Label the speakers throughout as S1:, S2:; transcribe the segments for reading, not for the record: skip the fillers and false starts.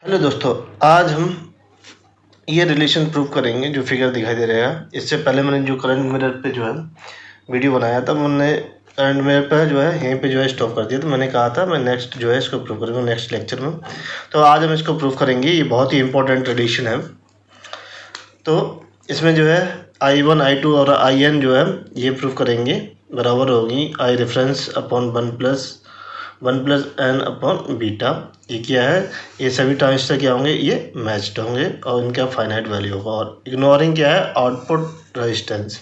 S1: Hello दोस्तों, आज हम ये रिलेशन प्रूव करेंगे जो फिगर दिखाई दे रहा है। इससे पहले मैंने जो करंट मिरर पे जो है वीडियो बनाया था, मैंने करंट मिरर पर जो है यहीं पे जो है स्टॉप कर दिया। तो मैंने कहा था मैं नेक्स्ट जो है इसको प्रूव करूँगा नेक्स्ट लेक्चर में। तो आज हम इसको प्रूव करेंगे। ये बहुत ही इंपॉर्टेंट रिलेशन है। तो इसमें जो है I1 I2 और IN जो है ये प्रूव करेंगे बराबर होगी I reference upon 1 + n upon beta. ये क्या है, ये सभी ट्रांजिस्टर क्या होंगे, ये मैच्ड होंगे और इनका फाइनाइट वैल्यू होगा। और इग्नोरिंग क्या है, आउटपुट रेजिस्टेंस।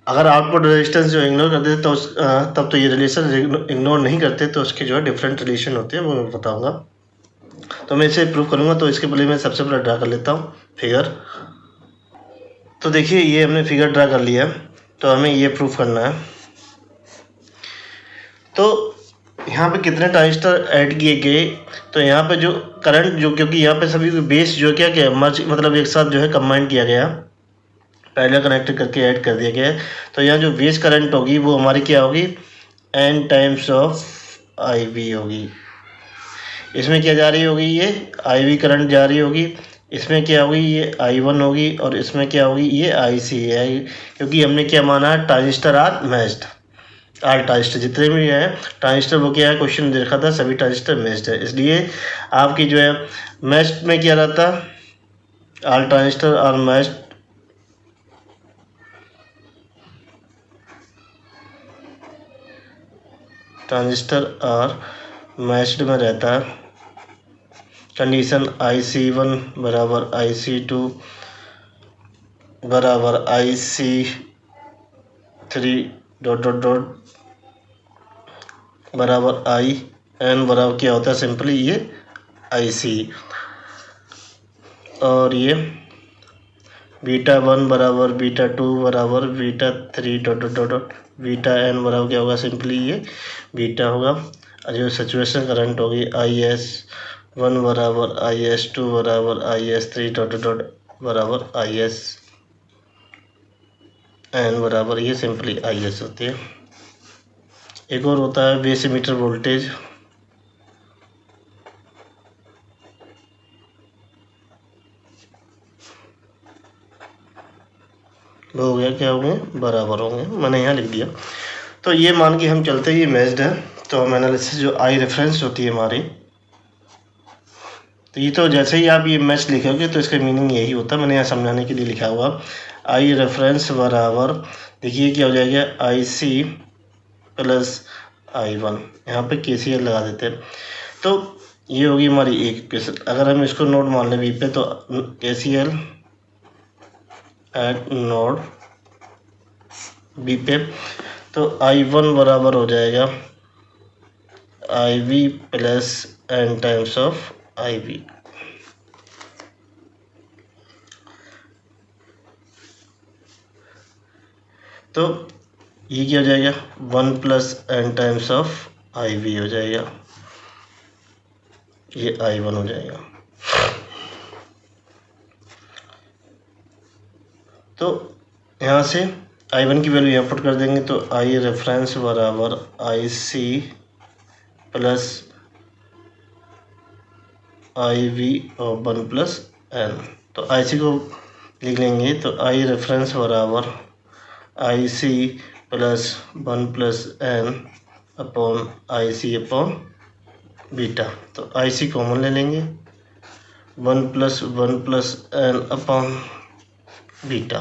S1: अगर आउटपुट रेजिस्टेंस जो इग्नोर करते तो तब तो ये रिलेशन इग्नोर नहीं करते, तो उसके जो है डिफरेंट रिलेशन होते हैं, वो मैं बताऊंगा। तो मैं इसे प्रूव करूंगा। तो इसके पहले मैं सबसे पहले ड्रा कर लेता हूँ फिगर। तो देखिए ये हमने फिगर ड्रा कर लिया है। तो हमें ये प्रूफ करना है। तो यहाँ पे कितने ट्रांजिस्टर ऐड किए गए, तो यहाँ पे जो करंट जो, क्योंकि यहाँ पे सभी बेस जो क्या क्या मर्ज मतलब एक साथ जो है कंबाइन किया गया, पहले कनेक्ट करके ऐड कर दिया गया है। तो यहाँ जो बेस करंट होगी वो हमारी क्या होगी, n टाइम्स ऑफ IV होगी। इसमें क्या जा रही होगी, ये IV करंट जा रही होगी। इसमें क्या होगी, ये I1 होगी और इसमें क्या होगी, ये IC है। क्योंकि हमने क्या माना है, transistor are matched. All transistor जितने भी हैं ट्रांजिस्टर, वो क्या है, क्वेश्चन देखा था सभी ट्रांजिस्टर मैच्ड है। इसलिए आपकी जो है मैच्ड में क्या रहता, all transistor are matched. Transistor are matched में रहता है कंडीशन IC1 बराबर IC2 बराबर IC3 डॉट डॉट डॉट बराबर IN बराबर क्या होता है, सिंपली ये IC। और ये β1 बराबर β2 बराबर β3 डॉट डॉट डॉट βN बराबर क्या होगा, सिंपली ये बीटा होगा। और जो सैचुरेशन करंट होगी IS1 बराबर IS2 बराबर IS3 डॉट डॉट बराबर ISN बराबर ये सिंपली IS होती है। एक और होता है बेस एमीटर वोल्टेज। वो हो गया, क्या होंगे, बराबर होंगे, मैंने यहाँ लिख दिया। तो ये मान के हम चलते ही मैच्ड है। तो हम एनालिसिस जो I रेफरेंस होती है हमारी, तो ये तो जैसे ही आप ये मैच लिखोगे तो इसका मीनिंग यही होता है। मैंने यहाँ समझाने के लिए लिखा हुआ I रेफरेंस बराबर, देखिए क्या हो जाएगा, IC प्लस I1। यहाँ पे KCL लगा देते हैं। तो ये होगी हमारी एक इक्वेशन। अगर हम इसको नोड मान लें B पे, तो KCL एट नोड B पे, तो I1 बराबर हो जाएगा IV plus n times of IV। तो ये क्या हो जाएगा, 1 + n टाइम्स ऑफ IV हो जाएगा। ये I1 हो जाएगा। तो यहाँ से I1 की वैल्यू यहाँ पुट कर देंगे, तो I रेफरेंस बराबर IC प्लस IV और 1 + n। तो IC को लिख लेंगे, तो I रेफरेंस बराबर IC plus 1 + n upon IC upon beta. तो IC कॉमन ले लेंगे, 1 + 1 + n अपॉन बीटा।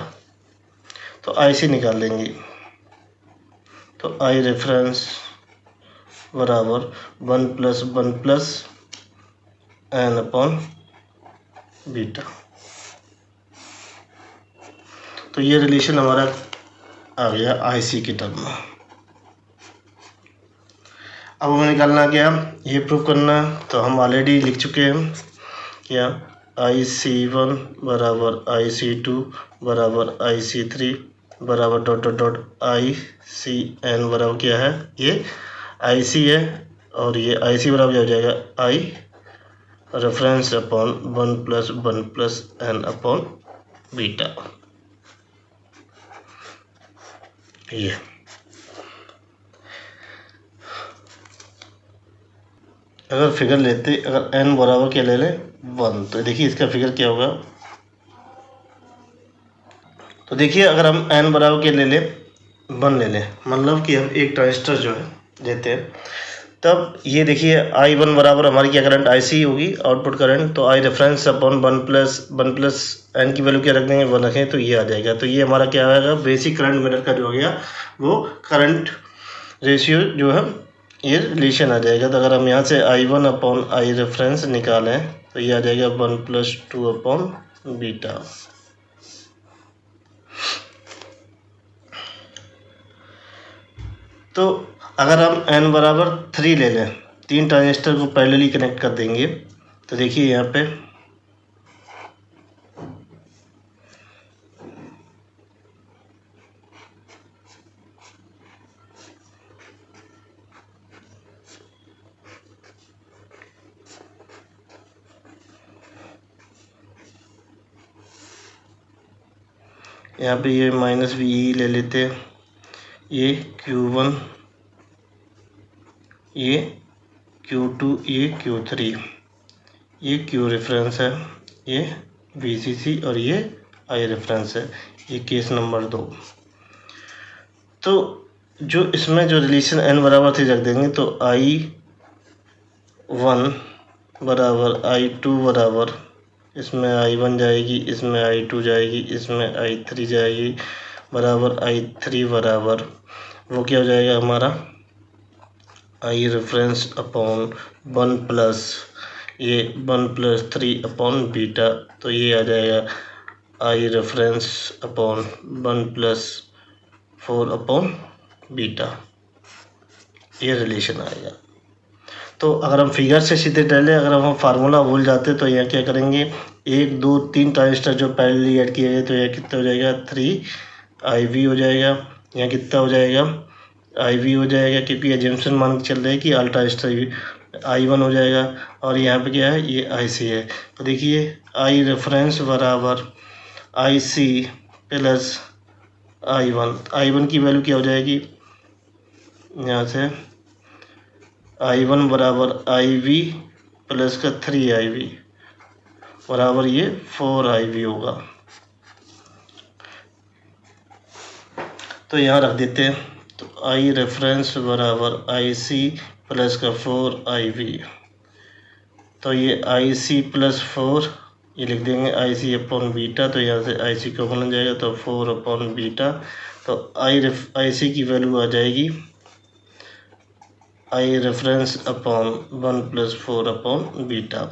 S1: तो IC निकाल लेंगे, तो I रेफरेंस बराबर 1 + 1 + n अपॉन बीटा। तो ये रिलेशन हमारा आ गया IC की टर्म में। अब हमें निकालना क्या, ये प्रूव करना। तो हम ऑलरेडी लिख चुके हैं क्या, IC1 बराबर IC2 बराबर IC3 बराबर डॉट डॉट डॉट ICN बराबर क्या है, ये IC है। और ये IC बराबर क्या हो जाएगा, I reference upon 1 + 1 + n upon beta. ये अगर फिगर लेते, अगर n बराबर क्या ले लें 1, तो देखिए इसका फिगर क्या होगा। तो देखिए अगर हम n बराबर क्या ले लें 1 ले लें, मतलब कि हम एक ट्रांजिस्टर जो है लेते हैं, तब ये देखिए I1 बराबर हमारी क्या करंट IC होगी, आउटपुट करंट। तो I reference upon 1 plus n की वैल्यू क्या रख देंगे 1 रखें, तो ये आ जाएगा। तो ये हमारा क्या आएगा, बेसिक करंट मिरर का जो हो गया वो करंट रेशियो जो है ये रिलेशन आ जाएगा। तो अगर हम यहाँ से I1 अपॉन I रेफरेंस निकालें तो ये आ जाएगा 1+2 अपॉन बीटा। तो अगर हम n बराबर 3 ले लें, 3 ट्रांजिस्टर को पैरेलली कनेक्ट कर देंगे, तो देखिए यहाँ पे ये माइनस VE ले लेते हैं, ये Q1, ये Q2, ये Q3, ये Q रेफरेंस है, ये VCC और ये I रेफरेंस है। ये केस नंबर 2। तो जो इसमें जो रिलेशन n बराबर 3 रख देंगे, तो I1 बराबर I2 बराबर, इसमें I1 जाएगी, इसमें I2 जाएगी, इसमें I3 जाएगी, बराबर I3 बराबर वो क्या हो जाएगा हमारा I रेफरेंस अपॉन 1 प्लस ये 1+3 अपॉन बीटा। तो ये आ जाएगा I reference upon 1+4 upon beta, ये रिलेशन आएगा। तो अगर हम फिगर से सीधे डालें, अगर हम फार्मूला भूल जाते तो यहाँ क्या करेंगे, 1 2 3 ट्रांजिस्टर जो पैरेलली ऐड किए गए, तो यह कितना हो जाएगा 3IV हो जाएगा। यहाँ कितना हो जाएगा IV हो जाएगा, क्योंकि एजम्पशन मान के चल रहे हैं कि ऑल ट्रांजिस्टर I1 हो जाएगा। और यहाँ पे क्या है, ये IC है। तो देखिए I रेफरेंस बराबर IC प्लस I1 की वैल्यू क्या हो जाएगी, यहाँ से I1 बराबर IV प्लस का 3IV बराबर ये 4IV होगा। तो यहाँ रख देते हैं, तो I रेफरेंस बराबर IC प्लस का 4IV। तो ये IC प्लस 4 ये लिख देंगे IC अपॉन बीटा। तो यहाँ से IC को बन जाएगा, तो 4 अपॉन बीटा। तो IC की वैल्यू आ जाएगी I reference upon 1+4 upon beta.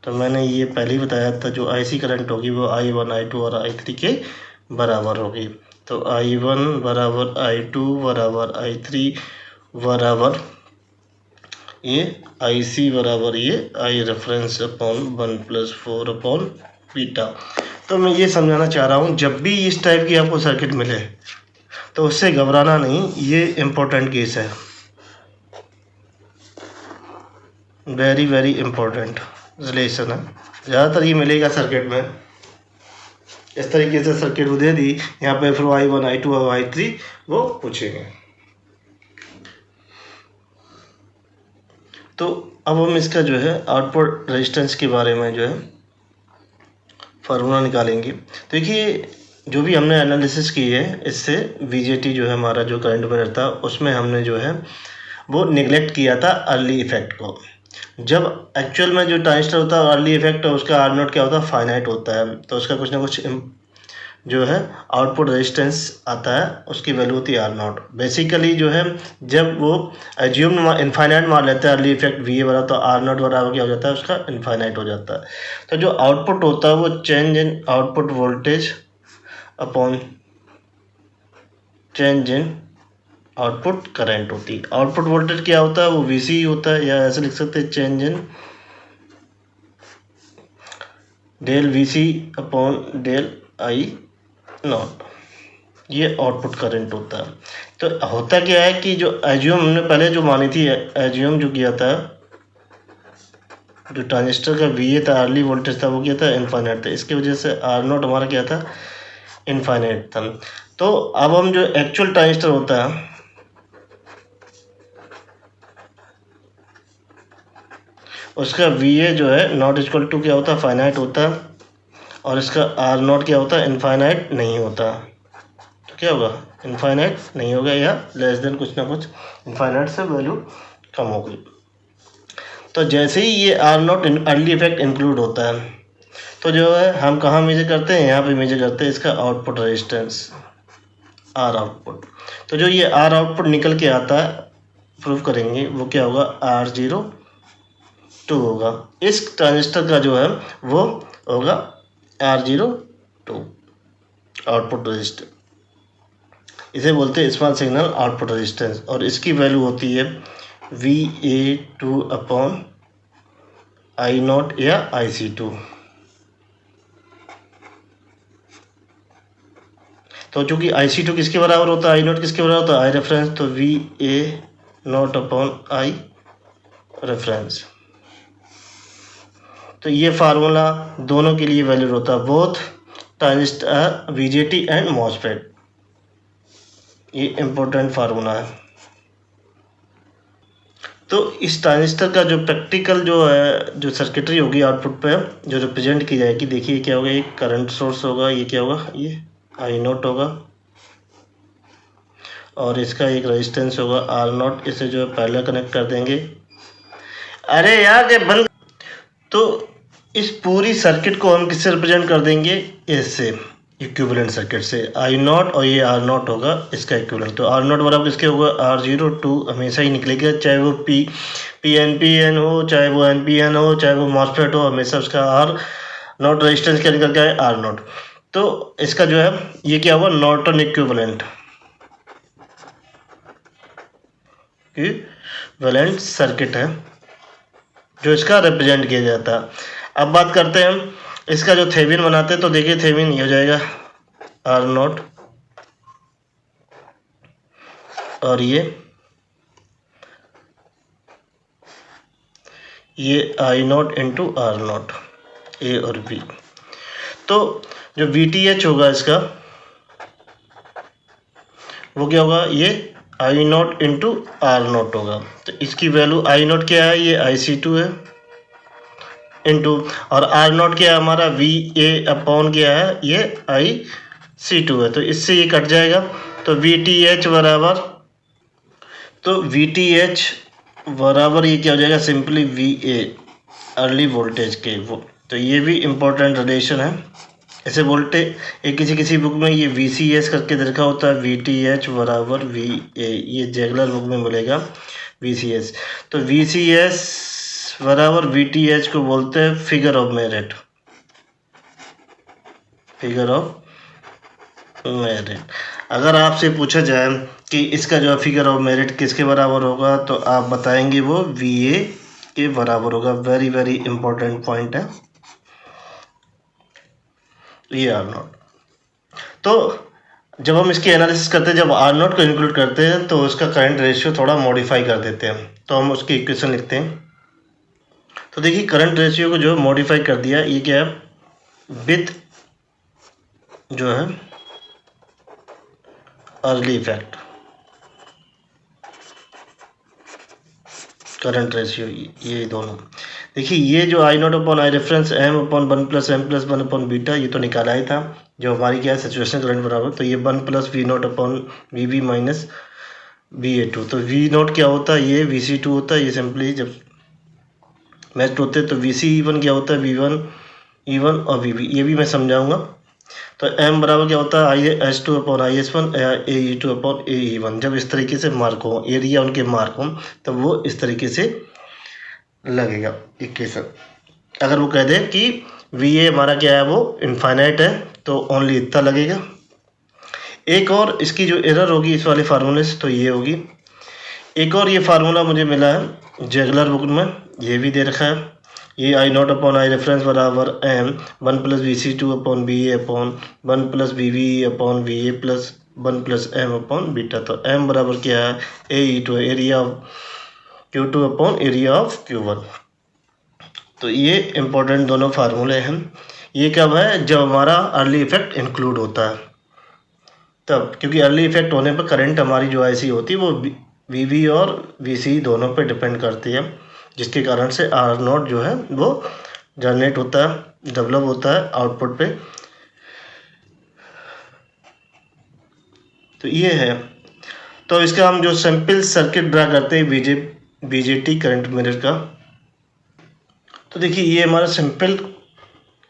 S1: तो मैंने ये पहले ही बताया था, जो IC करंट होगी वो I1 I2 और I3 के बराबर होगी। तो I1 बराबर I2 बराबर I3 बराबर ये IC बराबर ये I reference upon 1+4 upon beta. तो मैं ये समझाना चाह रहा हूँ, जब भी इस टाइप की आपको सर्किट मिले तो उससे घबराना नहीं, ये इम्पोर्टेंट केस है, वेरी वेरी इम्पोर्टेंट रिलेशन है। ज़्यादातर ये मिलेगा सर्किट में, इस तरीके से सर्किट वो दे दी, यहाँ पे फिर I1 I2 और I3 वो पूछेंगे। तो अब हम इसका जो है आउटपुट रेजिस्टेंस के बारे में जो है फार्मूला निकालेंगे। तो देखिए जो भी हमने एनालिसिस की है, इससे VJT जो है हमारा जो करंट मिरर था, उसमें हमने जो है वो निगलेक्ट किया था अर्ली इफेक्ट को। जब एक्चुअल में जो ट्रांजिस्टर होता है अर्ली इफेक्ट है, उसका R0 क्या होता है, फाइनाइट होता है। तो उसका कुछ ना कुछ जो है आउटपुट रेजिस्टेंस आता है, उसकी वैल्यू होती है R0। बेसिकली जो है जब वो एज्यूम इनफाइनाइट मान लेते हैं अर्ली इफेक्ट VA वाला, तो R0 बराबर क्या हो जाता है, उसका इनफाइनाइट हो जाता है। तो जो आउटपुट होता है वो change in output voltage upon change in output current होती है। आउटपुट वोल्टेज क्या होता है, वो VC होता है, या ऐसे लिख सकते हैं change in del VC upon del I0, ये आउटपुट करंट होता है। तो होता क्या है कि जो एज्यूम हमने पहले जो मानी थी, एज्यूम जो किया था, जो ट्रांजिस्टर का VA था, अर्ली वोल्टेज था, वो क्या था, इनफाइनाइट था। इसकी वजह से R0 हमारा क्या था, इनफाइनाइट था। तो अब हम जो एक्चुअल ट्रांजिस्टर होता है, उसका VA जो है नॉट इक्वल टू क्या होता है, फाइनाइट होता है, और इसका R0 क्या होता है, इनफाइनाइट नहीं होता। तो क्या होगा, इनफाइनाइट नहीं होगा या लेस देन कुछ ना कुछ, इनफाइनाइट से वैल्यू कम होगी। तो जैसे ही ये R0 अर्ली इफेक्ट इंक्लूड होता है तो जो है हम कहाँ मेजर करते हैं, यहाँ पे मेजर करते हैं इसका आउटपुट रेजिस्टेंस R आउटपुट। तो जो ये R आउटपुट निकल के आता है प्रूव करेंगे वो क्या होगा, R02 होगा। इस ट्रांजिस्टर का जो है वो होगा R02 आउटपुट रेजिस्टेंस, इसे बोलते हैं स्मॉल सिग्नल आउटपुट रेजिस्टेंस, और इसकी वैल्यू होती है VA2 अपॉन I0 या IC2। तो चूंकि IC2 किसके बराबर होता है, I0 किसके बराबर होता है, I रेफरेंस, तो VA0 अपॉन I रेफरेंस। तो ये फार्मूला दोनों के लिए वैलिड होता है, both transistor BJT and MOSFET। ये इम्पोर्टेंट फार्मूला है। तो इस ट्रांजिस्टर का जो प्रैक्टिकल जो है, जो सर्किटरी होगी आउटपुट पे जो रिप्रेजेंट की जाएगी, देखिए क्या होगा, एक करंट सोर्स होगा, ये क्या होगा, ये I0 होगा, और इसका एक रेजिस्टेंस होगा R0, इसे जो है पहले कनेक्ट कर देंगे। अरे यार ये बंद। तो इस पूरी सर्किट को हम किससे रिप्रेजेंट कर देंगे, इससे, इक्विवेलेंट सर्किट से। I0 और ये R0 होगा इसका इक्विवेलेंट। तो R0 बराबर किसके होगा, R02 हमेशा ही निकलेगा, चाहे वो PNPN हो, चाहे वो NPN हो, चाहे वो MOSFET हो, हमेशा उसका R0 रेजिस्टेंस क्या निकल के आए, R0। तो इसका जो है ये क्या होगा, नॉर्टन इक्विवेलेंट सर्किट है जो इसका रिप्रेजेंट किया जाता है। अब बात करते हैं हम इसका जो थेविन बनाते हैं। तो देखिए थेविन ये हो जाएगा R0 और ये I0 इंटू R0, A और B। तो जो VTH होगा इसका वो क्या होगा, ये I0 इंटू R0 होगा। तो इसकी वैल्यू I0 क्या है, ये IC2 है, इंटू, और R0 क्या है हमारा, VA अपॉन क्या है, ये IC2 है। तो इससे ये कट जाएगा। तो VTH बराबर ये क्या हो जाएगा, सिंपली VA अर्ली वोल्टेज के वो। तो ये भी इम्पोर्टेंट रिलेशन है। ऐसे वोल्टेज किसी बुक में ये VCS करके देखा होता है, VTH बराबर VA, ये जैगलर बुक में मिलेगा VCS। तो VCS बराबर VTH को बोलते हैं figure of merit, figure of merit. अगर आपसे पूछा जाए कि इसका जो फिगर ऑफ मेरिट किसके बराबर होगा, तो आप बताएंगे वो VA के बराबर होगा। वेरी वेरी इंपॉर्टेंट पॉइंट है ये R0। तो जब हम इसकी एनालिसिस करते हैं, जब R0 को इंक्लूड करते हैं तो उसका करंट रेशियो थोड़ा मॉडिफाई कर देते हैं। तो हम उसकी इक्वेशन लिखते हैं। तो देखिए करंट रेशियो को जो मॉडिफाई कर दिया, ये क्या है, विथ जो है अर्ली इफेक्ट करंट रेशियो, ये दोनों देखिए। ये जो I0 upon I reference M upon 1 plus M plus 1 upon beta, ये तो निकाला ही था जो हमारी क्या है, सिचुएशन करंट बराबर। तो ये 1 plus V0 upon VB minus VA2। तो V0 क्या होता है, ये VC2 होता है। ये सिंपली जब मैच होते हैं तो VC1 क्या होता है, V1 E1 और VB, ये भी मैं समझाऊंगा। तो M बराबर क्या होता है, IS2 अपॉन IS1 या AE2 अपॉन AE1। जब इस तरीके से मार्क हो, एरिया उनके मार्क हो, तो वो इस तरीके से लगेगा इक्वेशन। अगर वो कह दे कि VA हमारा क्या है, वो इनफाइनाइट है, तो ओनली इतना लगेगा। एक और इसकी जो एरर होगी इस वाले फार्मूले से, तो ये होगी। एक और ये फार्मूला मुझे मिला है जैगलर बुक में, ये भी दे रखा है। ये I0 अपॉन I रेफरेंस बराबर M 1 plus VC2 upon BA upon 1 plus BB upon VA plus 1 plus M upon beta. तो M बराबर क्या है, AE2, area of Q2 upon area of Q1। तो ये इम्पोर्टेंट दोनों फार्मूले हैं। ये कब है, जब हमारा अर्ली इफेक्ट इंक्लूड होता है तब, क्योंकि अर्ली इफेक्ट होने पर करंट हमारी जो IC होती है वो VB और VC दोनों पे डिपेंड करती है। जिसके कारण से आर नॉट जो है वो जनरेट होता है, डेवलप होता है आउटपुट पे। तो ये है। तो इसका हम जो सैंपल सर्किट ड्रा करते हैं बीजेटी करंट मिरर का, तो देखिए ये हमारा सिंपल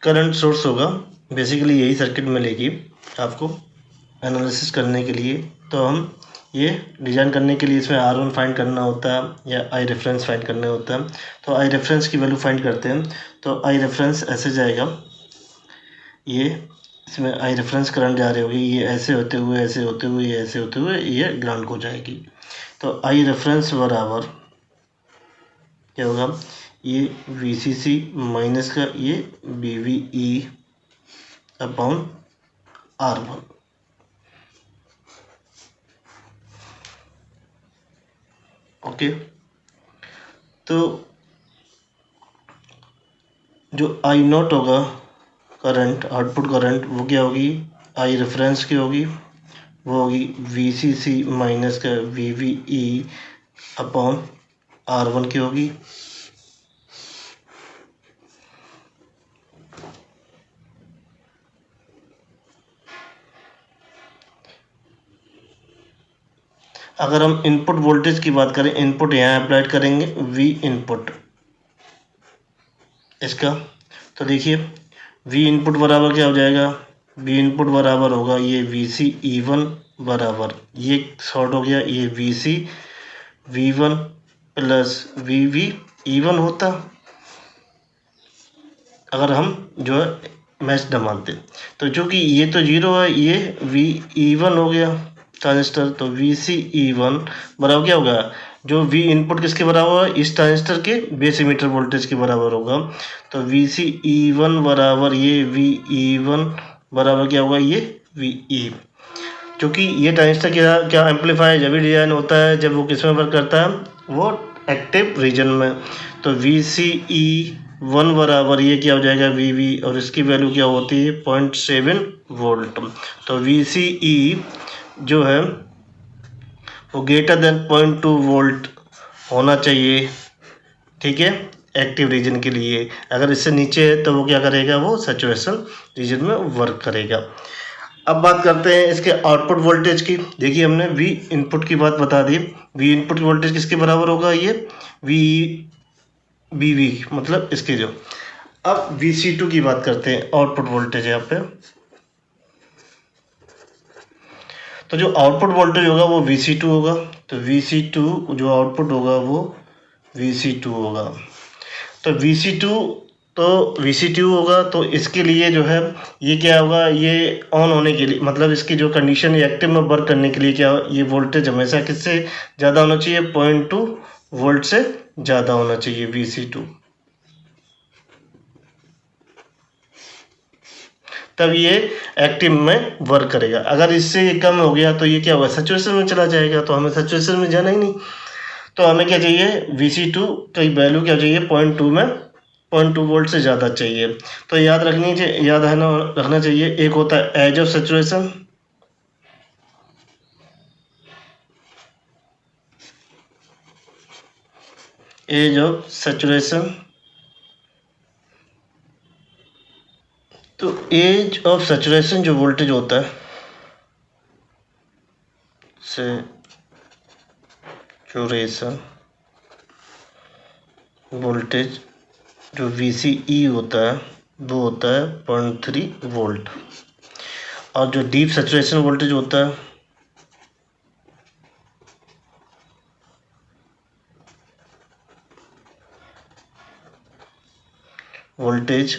S1: करंट सोर्स होगा। बेसिकली यही सर्किट मिलेगी आपको एनालिसिस करने के लिए। तो हम ये डिज़ाइन करने के लिए इसमें R1 फाइंड करना होता है या आई रेफरेंस फाइंड करना होता है। तो आई रेफरेंस की वैल्यू फाइंड करते हैं। तो आई रेफरेंस ऐसे जाएगा, ये इसमें आई रेफरेंस करंट जा रही होगी, ये ऐसे होते हुए ऐसे होते हुए ये ऐसे होते हुए ये ग्राउंड को जाएगी। तो आई रेफरेंस बराबर क्या होगा, ये VCC माइनस का ये BVE अपॉन R1। ओके, तो जो आई नॉट होगा करंट, आउटपुट करंट, वो क्या होगी, आई रेफरेंस की होगी, वो होगी VCC माइनस का VVE अपॉन R1 की होगी। अगर हम इनपुट वोल्टेज की बात करें, इनपुट यहाँ अप्लाइड करेंगे V इनपुट इसका। तो देखिए V इनपुट बराबर क्या हो जाएगा, V इनपुट बराबर होगा ये VC E1 बराबर, ये शॉर्ट हो गया, ये VC V1 plus VV E1 होता अगर हम जो है मैच न मानते। तो चूँकि ये तो 0 है, ये VE1 हो गया ट्रांजिस्टर। तो VCE1 बराबर क्या होगा, जो V इनपुट किसके बराबर है, इस ट्रांजिस्टर के बेस इमीटर वोल्टेज के बराबर होगा। तो VCE1 बराबर ये VE1 बराबर क्या होगा, ये VE। क्योंकि ये ट्रांजिस्टर क्या एम्पलीफायर जब भी डिजाइन होता है, जब वो किस में वर्क करता है, वो एक्टिव रीजन में। तो VCE1 बराबर ये क्या हो जाएगा, VV, और इसकी वैल्यू क्या होती है 0.7 वोल्ट। तो VCE जो है वो ग्रेटर देन 0.2 वोल्ट होना चाहिए, ठीक है, एक्टिव रीजन के लिए। अगर इससे नीचे है तो वो क्या करेगा, वो सैचुरेशन रीजन में वर्क करेगा। अब बात करते हैं इसके आउटपुट वोल्टेज की। देखिए हमने V इनपुट की बात बता दी। V इनपुट वोल्टेज किसके बराबर होगा, ये VV मतलब इसके जो। अब VC2 की बात करते हैं, आउटपुट वोल्टेज यहाँ पे। तो जो आउटपुट वोल्टेज होगा वो VC2 होगा। तो VC2 जो आउटपुट होगा वो VC2 होगा। तो VC2 होगा। तो इसके लिए जो है ये क्या होगा, ये ऑन होने के लिए, मतलब इसकी जो कंडीशन एक्टिव में वर्क करने के लिए क्या, ये वोल्टेज हमेशा किससे ज़्यादा होना चाहिए, 0.2 वोल्ट से ज़्यादा होना चाहिए VC2, तब ये एक्टिव में वर्क करेगा। अगर इससे ये कम हो गया तो ये क्या होगा, सैचुरेशन में चला जाएगा। तो हमें सैचुरेशन में जाना ही नहीं। तो हमें क्या चाहिए, VC2 की वैल्यू क्या चाहिए, 0.2 में 0.2 वोल्ट से ज़्यादा चाहिए। तो याद रखना चाहिए, एक होता है edge of saturation, edge of saturation. तो एज ऑफ सैचुरेशन जो वोल्टेज होता है, सैचुरेशन वोल्टेज जो VCE होता है वो होता है 0.3 वोल्ट। और जो डीप सैचुरेशन वोल्टेज होता है वोल्टेज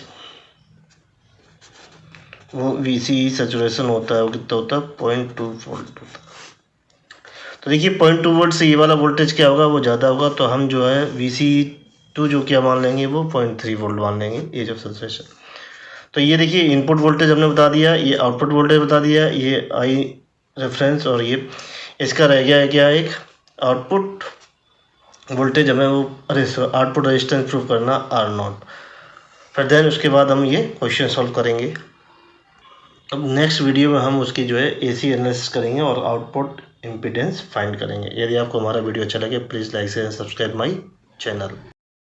S1: वो VCE सैचुरेशन होता है, वो कितना होता है, 0.2 वोल्ट होता है। तो देखिए 0.2 वोल्ट से ये वाला वोल्टेज क्या होगा, वो ज़्यादा होगा। तो हम जो है VCE2 जो क्या मान लेंगे, वो 0.3 वोल्ट मान लेंगे एज ऑफ सैचुरेशन। तो ये देखिए इनपुट वोल्टेज हमने बता दिया, ये आउटपुट वोल्टेज बता दिया, ये आई रेफरेंस, और ये इसका रह गया है क्या, एक आउटपुट वोल्टेज हमें वो आउटपुट रेजिस्टेंस प्रूव करना R0। फिर देन उसके बाद हम ये क्वेश्चन सॉल्व करेंगे। अब नेक्स्ट वीडियो में हम उसकी जो है AC एनालिसिस करेंगे और आउटपुट इम्पीडेंस फाइंड करेंगे। यदि आपको हमारा वीडियो अच्छा लगे please like share subscribe my channel.